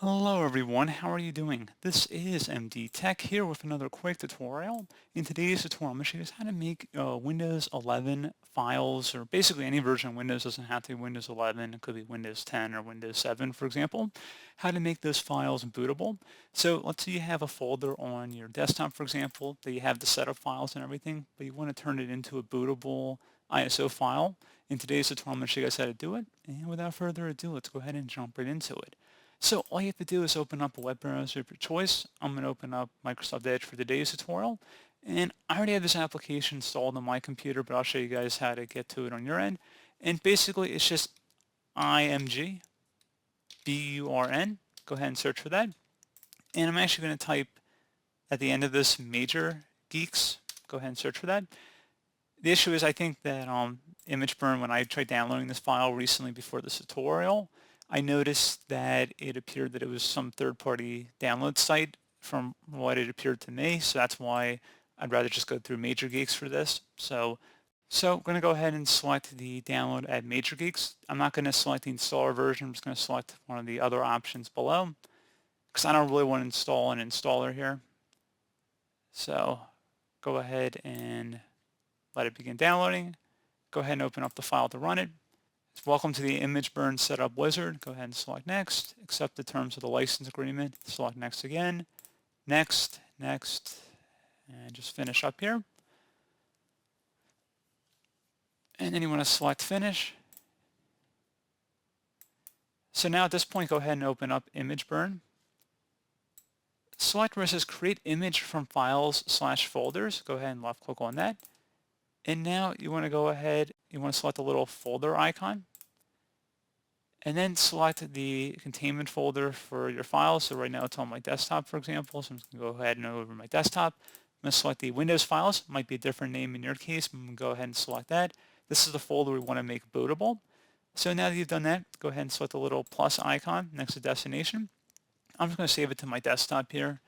Hello everyone, how are you doing? This is MD Tech here with another quick tutorial. In today's tutorial, I'm going to show you guys how to make Windows 11 files, or basically any version of Windows. Doesn't have to be Windows 11, it could be Windows 10 or Windows 7, for example. How to make those files bootable. So let's say you have a folder on your desktop, for example, that you have the setup files and everything, but you want to turn it into a bootable ISO file. In today's tutorial, I'm going to show you guys how to do it. And without further ado, let's go ahead and jump right into it. So all you have to do is open up a web browser of your choice. I'm going to open up Microsoft Edge for today's tutorial. And I already have this application installed on my computer, but I'll show you guys how to get to it on your end. And basically, it's just IMG, BURN. Go ahead and search for that. And I'm actually going to type at the end of this major geeks. Go ahead and search for that. The issue is I think that image burn, when I tried downloading this file recently before this tutorial, I noticed that it appeared that it was some third-party download site from what it appeared to me, so that's why I'd rather just go through Major Geeks for this. So I'm going to go ahead and select the download at Major Geeks. I'm not going to select the installer version. I'm just going to select one of the other options below because I don't really want to install an installer here. So go ahead and let it begin downloading. Go ahead and open up the file to run it. Welcome to the Image Burn Setup Wizard. Go ahead and select Next. Accept the terms of the license agreement. Select Next again. Next, Next, and just finish up here. And then you want to select Finish. So now at this point, go ahead and open up Image Burn. Select where it says Create Image from Files/Folders. Go ahead and left click on that. And now you want to go ahead, you want to select the little folder icon. And then select the containment folder for your files. So right now it's on my desktop, for example. So I'm just going to go ahead and over my desktop. I'm going to select the Windows files. It might be a different name in your case. I'm going to go ahead and select that. This is the folder we want to make bootable. So now that you've done that, go ahead and select the little plus icon next to destination. I'm just going to save it to my desktop here.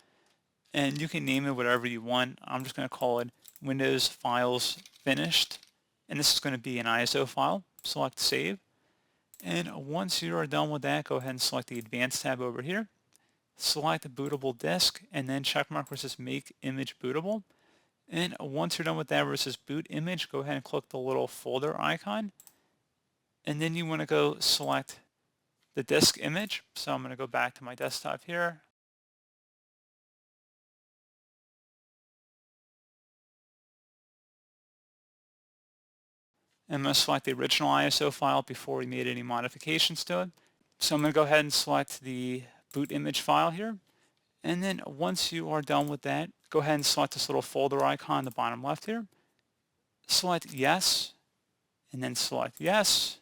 And you can name it whatever you want. I'm just going to call it Windows Files Finished. And this is going to be an ISO file. Select Save. And once you are done with that, go ahead and select the Advanced tab over here. Select the bootable disk, and then check mark where it says Make Image Bootable. And once you're done with that where it says Boot Image, go ahead and click the little folder icon. And then you want to go select the disk image. So I'm going to go back to my desktop here. I'm going to select the original ISO file before we made any modifications to it. So I'm going to go ahead and select the boot image file here. And then once you are done with that, go ahead and select this little folder icon on the bottom left here. Select Yes, and then select Yes,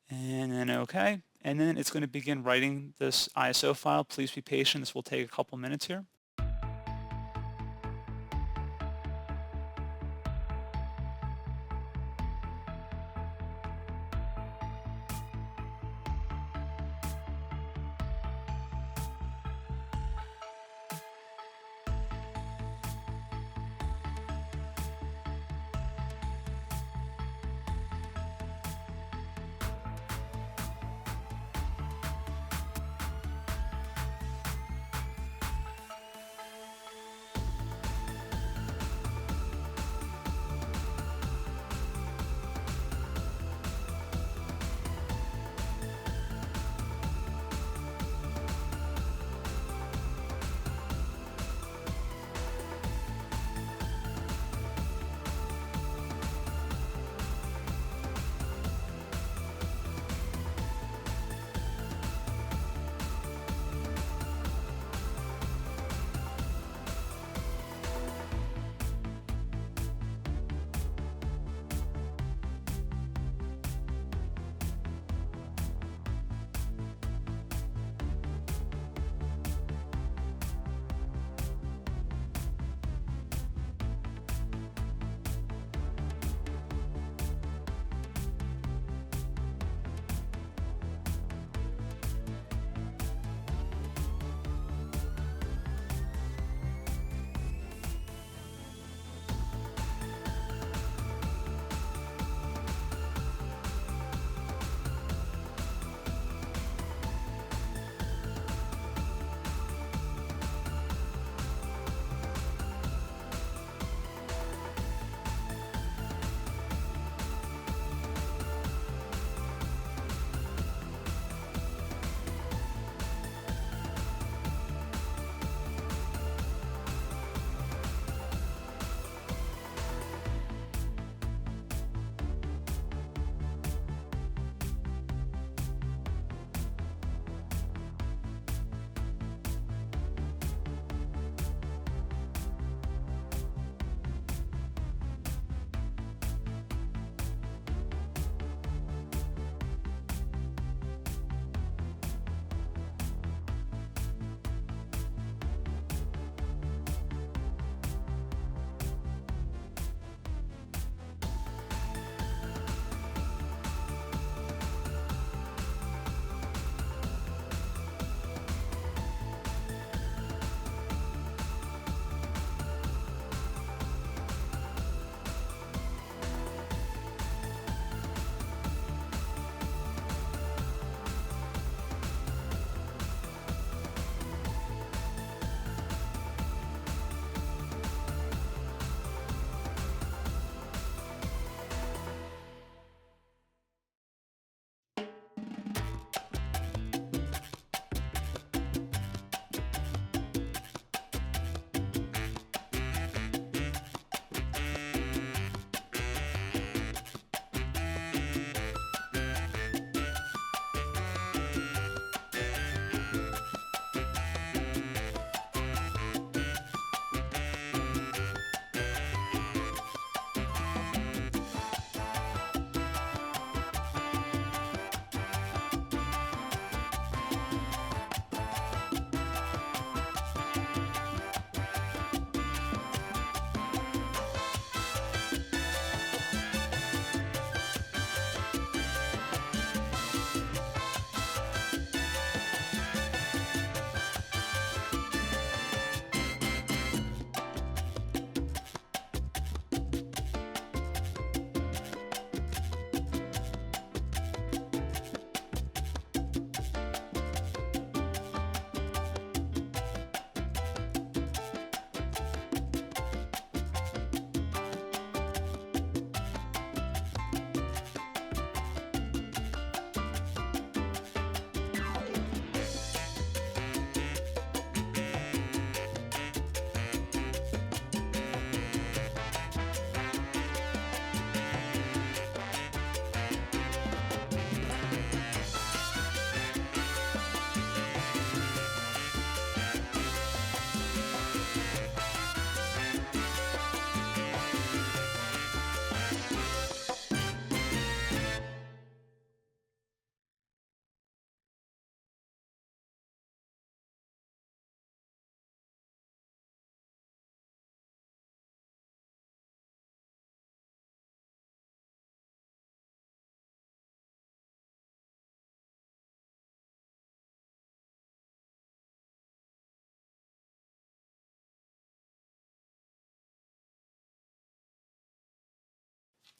and then OK. And then it's going to begin writing this ISO file. Please be patient. This will take a couple minutes here.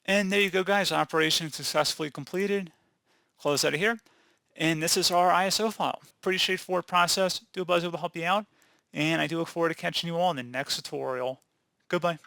And there you go, guys. Operation successfully completed. Close out of here. And this is our ISO file. Pretty straightforward process. Do hope I was able to help you out. And I do look forward to catching you all in the next tutorial. Goodbye.